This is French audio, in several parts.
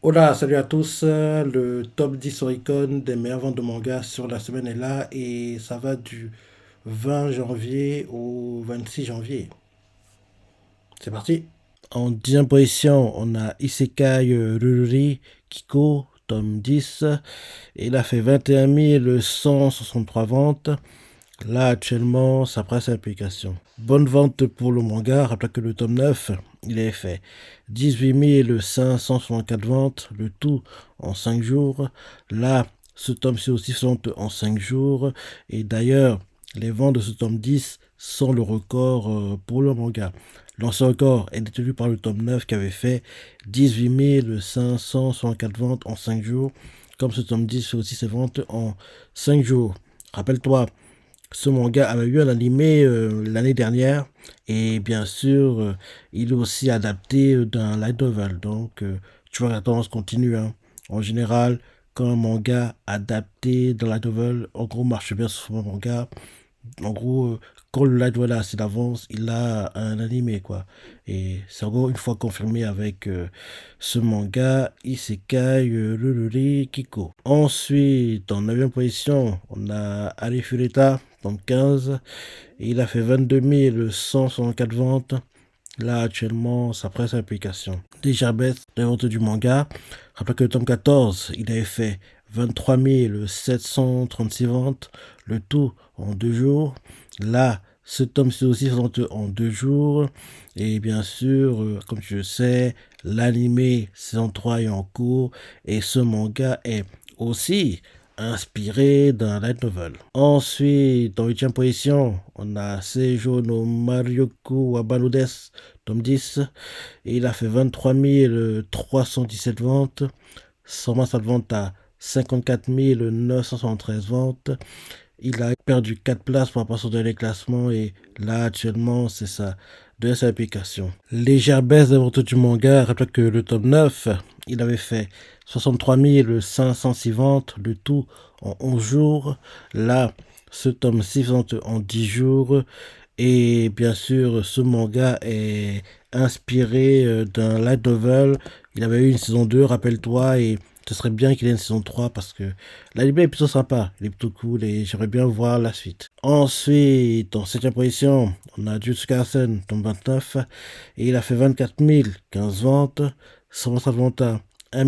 Hola, salut à tous. Le top 10 Oricon des meilleures ventes de manga sur la semaine est là et ça va du 20 janvier au 26 janvier. C'est parti. En 10e position, on a Isekai Rururi Kiko, tome 10. Et il a fait 21 163 ventes. Là, actuellement, ça presse l'application. Bonne vente pour le manga. Rappelez que le tome 9, il avait fait 18 564 ventes, le tout en 5 jours. Là, ce tome-ci aussi sont en 5 jours. Et d'ailleurs, les ventes de ce tome 10 sont le record pour le manga. L'ancien record est détenu par le tome 9 qui avait fait 18 564 ventes en 5 jours. Comme ce tome 10 fait aussi ses ventes en 5 jours. Rappelle-toi, ce manga avait eu un animé l'année dernière et bien sûr, il est aussi adapté d'un light novel. Donc, tu vois, la tendance continue, hein. En général, quand un manga adapté dans light novel, en gros, marche bien sur un manga, en gros, quand le light novel a assez d'avance, il a un animé, quoi. Et c'est encore une fois confirmé avec ce manga Isekai Rururi Kiko. Ensuite, en 9e position, on a Arifureta, tome 15. Et il a fait 22 164 ventes. Là, actuellement, ça presse l'application. Déjà baisse de vente du manga. Rappelez que le tome 14, il avait fait 23 736 ventes, le tout en 2 jours. Là, ce tome-ci aussi se vend en 2 jours. Et bien sûr, comme tu le sais, l'animé saison 3 est en cours. Et ce manga est aussi inspiré d'un light novel. Ensuite, en 8e position, on a Seijo no Marioku Wabanudes, tome 10. Et il a fait 23 317 ventes. Seulement sa vente à 54 973 ventes. Il a perdu 4 places par rapport à son dernier classement et là actuellement c'est sa deuxième application. Légère baisse des ventes du manga, rappelle que le tome 9, il avait fait 63 506 ventes, le tout en 11 jours. Là, ce tome 6 vente en 10 jours. Et bien sûr, ce manga est inspiré d'un light novel. Il avait eu une saison 2, rappelle-toi, et ce serait bien qu'il ait une saison 3 parce que l'anime est plutôt sympa, il est plutôt cool et j'aimerais bien voir la suite. Ensuite, en 7e position, on a Jujutsu Kaisen, tome 29, et il a fait 24 015 ventes, sans sa vente à 1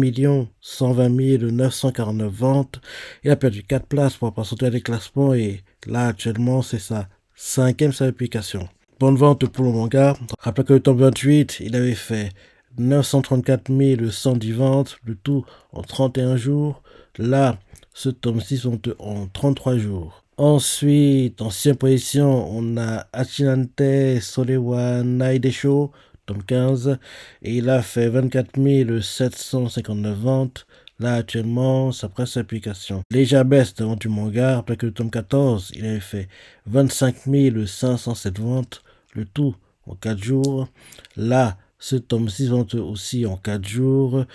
120 949 ventes. Il a perdu 4 places pour passer au des classements et là actuellement c'est sa 5e application. Bonne vente pour le manga. Rappelez que le tome 28, il avait fait 934 110 ventes, le tout en 31 jours. Là, ce tome 6 sont en 33 jours. Ensuite, en 6e position, on a Achinante Solewa Naidesho, tome 15, et il a fait 24 759 ventes. Là, actuellement, ça presse l'application. Légère baisse devant du manga, après que le tome 14, il avait fait 25 507 ventes, le tout en 4 jours. Là, ce tome 6 vend aussi en 4 jours.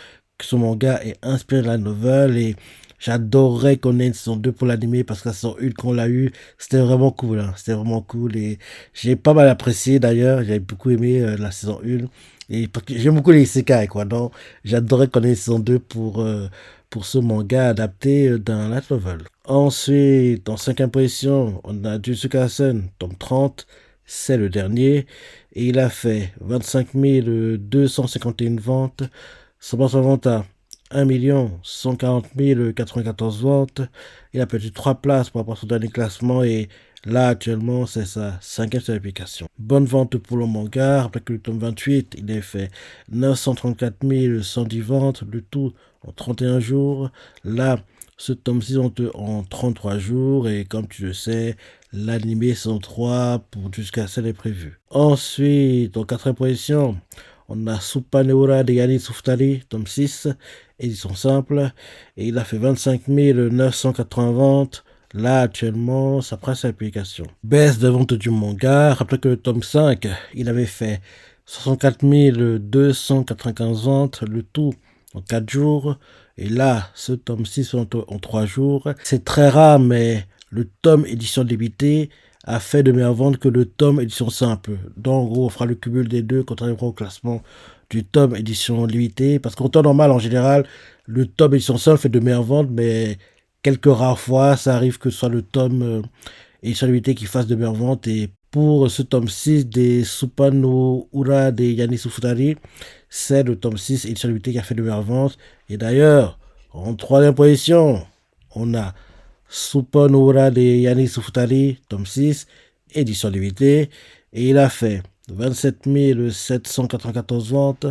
Ce manga est inspiré de la nouvelle et j'adorerais qu'on ait une saison 2 pour l'anime parce que la saison 1 qu'on l'a eu, c'était vraiment cool, hein. C'était vraiment cool et j'ai pas mal apprécié d'ailleurs. J'avais beaucoup aimé la saison 1 et parce que j'aime beaucoup les isekai, quoi. Donc j'adorerais qu'on ait une saison 2 pour ce manga adapté d'un light novel. Ensuite, en 5e position, on a Jujutsu Kaisen, tome 30. C'est le dernier. Et il a fait 25 251 ventes. Sa vente à 1 140 094 ventes. Il a perdu 3 places par rapport à son dernier classement et là actuellement c'est sa 5e application. Bonne vente pour le manga. Après que le tome 28, il a fait 934 110 ventes, le tout en 31 jours. Là, ce tome 6 en 33 jours et comme tu le sais, l'animé saison 3 pour jusqu'à celle est prévue. Ensuite, en 4e position, on a Supaneura de Yanis Suftari, tome 6, édition simple, et il a fait 25 980 ventes. Là, actuellement, ça presse l'application. Baisse de vente du manga. Rappelez que le tome 5, il avait fait 64 295 ventes, le tout en 4 jours. Et là, ce tome 6 en 3 jours. C'est très rare, mais le tome édition limitée a fait de meilleures ventes que le tome édition simple. Donc, en gros, on fera le cumul des deux quand on arrivera au classement du tome édition limitée. Parce qu'en temps normal, en général, le tome édition seule fait de meilleures ventes, mais quelques rares fois, ça arrive que ce soit le tome édition limitée qui fasse de meilleures ventes. Et pour ce tome 6 des Supano Ura de Yanis Ufutari, c'est le tome 6 édition limitée qui a fait de meilleures ventes. Et d'ailleurs, en troisième position, on a Supernova de Yanis Ufutari, tome 6, édition limitée. Et il a fait 27 794 ventes.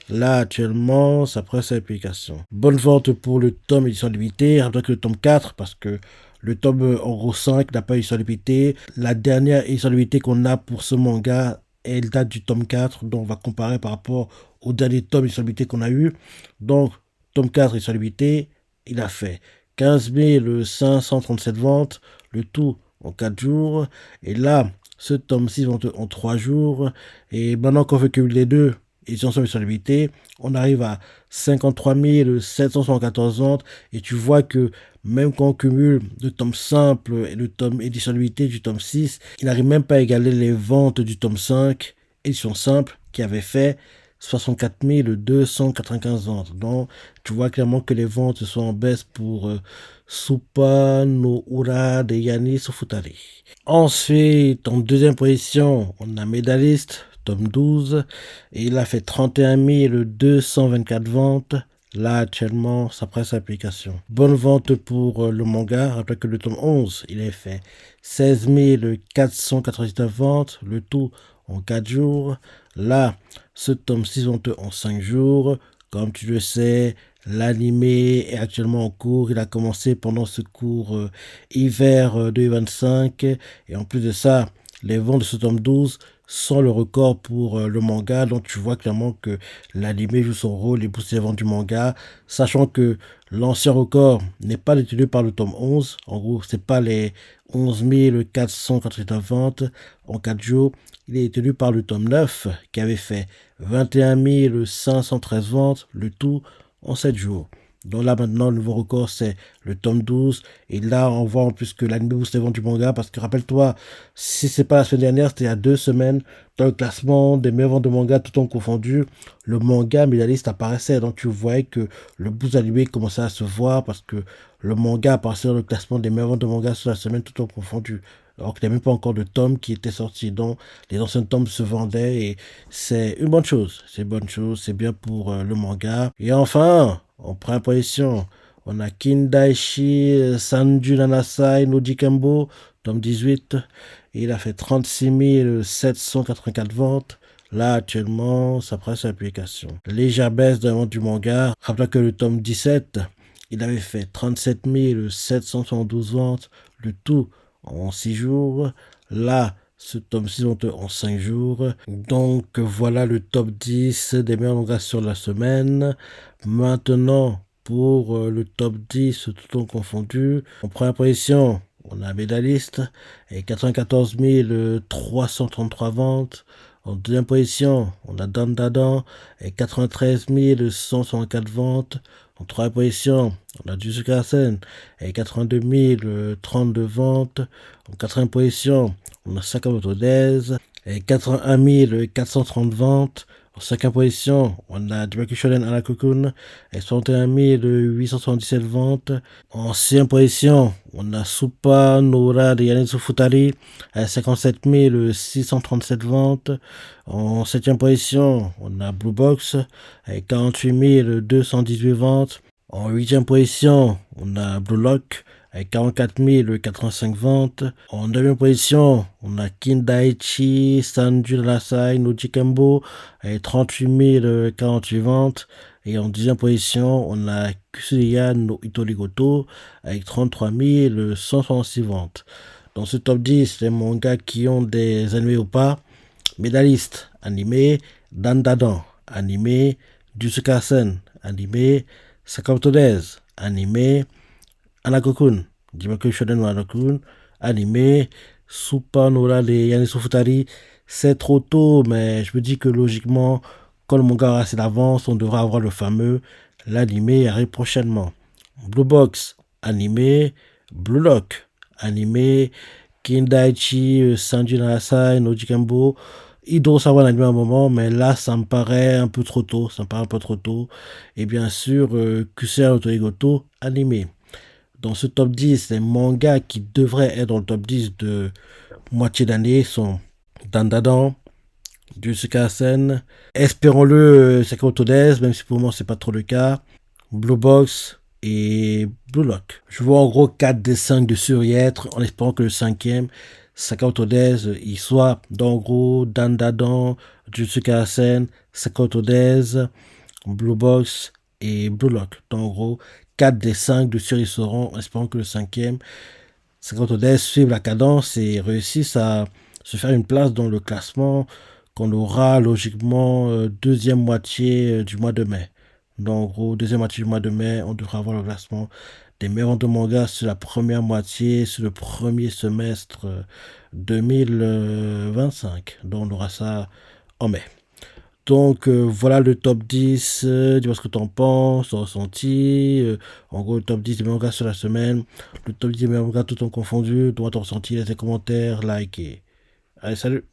Là, actuellement, ça prend sa publication. Bonne vente pour le tome édition limitée, alors que le tome 4, parce que le tome en gros 5 n'a pas édition limitée. La dernière édition limitée qu'on a pour ce manga, elle date du tome 4, donc on va comparer par rapport au dernier tome édition limitée qu'on a eu. Donc, tome 4 édition limitée, il a fait 15 537 ventes, le tout en 4 jours. Et là, ce tome 6 vente en 3 jours. Et maintenant qu'on fait cumuler les deux éditions sur limitée, on arrive à 53 774 ventes. Et tu vois que même quand on cumule le tome simple et le tome édition limitée du tome 6, il n'arrive même pas à égaler les ventes du tome 5, édition simple, qui avait fait 64 295 ventes. Donc, tu vois clairement que les ventes sont en baisse pour Supa no Ura de Yanis Ufutari. Ensuite, en deuxième position, on a Médaliste, tome 12, et il a fait 31 224 ventes. Là, actuellement, ça presse l'application. Bonne vente pour le manga. Rappelez que le tome 11, il a fait 16 499 ventes, le tout en 4 jours. Là, ce tome 6 vente en 5 jours. Comme tu le sais, l'animé est actuellement en cours. Il a commencé pendant ce cours hiver 2025. Et en plus de ça, les ventes de ce tome 12 sont le record pour le manga. Donc tu vois clairement que l'animé joue son rôle et booste les ventes du manga. Sachant que l'ancien record n'est pas détenu par le tome 11. En gros, c'est pas les 11 489 ventes en 4 jours. Il est détenu par le tome 9 qui avait fait 21 513 ventes, le tout en 7 jours. Donc là maintenant le nouveau record c'est le tome 12 et là on voit en plus que l'anime booste les ventes du manga parce que rappelle-toi, si c'est pas la semaine dernière, c'était il y a 2 semaines dans le classement des meilleures ventes de manga tout en confondu, le manga Médaliste apparaissait, donc tu voyais que le boost animé commençait à se voir parce que le manga apparaissait dans le classement des meilleures ventes de manga sur la semaine tout en confondu. Alors qu'il n'y a même pas encore de tome qui était sorti, donc les anciens tomes se vendaient et c'est une bonne chose. C'est une bonne chose, c'est bien pour le manga. Et enfin, en première position, on a Kindaichi Sanju Nanasai no Jikembo, tome 18. Et il a fait 36 784 ventes. Là, actuellement, ça presse l'application. Légère baisse de la vente du manga. Rappelez que le tome 17, il avait fait 37 772 ventes. Le tout en 6 jours. Là, ce tome 6 en 5 jours. Donc voilà le top 10 des meilleurs mangas sur la semaine. Maintenant, pour le top 10, tout en confondu. En première position, on a Médaliste et 94 333 ventes. En deuxième position, on a Dandadan et 93 164 ventes. En troisième position, on a Jujutsu Kaisen et 82 032 ventes. En quatrième position, on a Sakamoto Days et 81 430 ventes. En cinquième position, on a Jibaki Shonen Anakokun et 61 877 ventes. En sixième position, on a Supa Nora de Yanis Ufutari et 57 637 ventes. En septième position, on a Blue Box avec 48 218 ventes. En huitième position, on a Blue Lock avec 44 085 ventes. En neuvième position, on a Kindaichi Sanju Nanasai no Jikembo avec 38 048 ventes. Et en dixième position, on a Kusuya no Itorigoto avec 33 166 ventes. Dans ce top 10, les mangas qui ont des animés ou pas: Médaliste, animé; Dandadan, animé; Jujutsu Kaisen, animé; Sakamoto Days, animé; Anakokun, Jibaku Shonen no Anakokun, animé; Supa Nora de Yanis Ufutari. C'est trop tôt, mais je me dis que logiquement, quand le manga aura assez d'avance, on devra avoir le fameux. L'animé arrive prochainement. Blue Box, animé; Blue Lock, animé; Kindaichi Sanju Nanasai no Jikembo Il doit savoir l'animer à un moment, mais là, ça me paraît un peu trop tôt. Ça me paraît un peu trop tôt. Et bien sûr, Kusei Otorigoto animé. Dans ce top 10, les mangas qui devraient être dans le top 10 de moitié d'année sont Dandadan, Jujutsu Kaisen, espérons-le, Sakamoto Days, même si pour moi c'est pas trop le cas, Blue Box et Blue Lock. Je vois en gros 4 des 5 de sur y être, en espérant que le cinquième, Sakamoto Days, il soit dans en gros Dandadan, Jujutsu Kaisen, Sakamoto Days, Blue Box et Blue Lock. Donc en gros, 4 des 5 de sur y seront, en espérant que le cinquième, Sakamoto Days suive la cadence et réussisse à se faire une place dans le classement qu'on aura logiquement deuxième moitié du mois de mai. Donc, en gros, deuxième moitié du mois de mai, on devra avoir le classement des meilleurs ventes de manga sur la première moitié, sur le premier semestre 2025. Donc, on aura ça en mai. Donc, voilà le top 10. Dis-moi ce que tu en penses, ton ressenti. En gros, le top 10 des mangas sur la semaine. Le top 10 des mangas tout en confondu. Toi, ton ressenti, laisse des commentaires, like et... Allez, salut!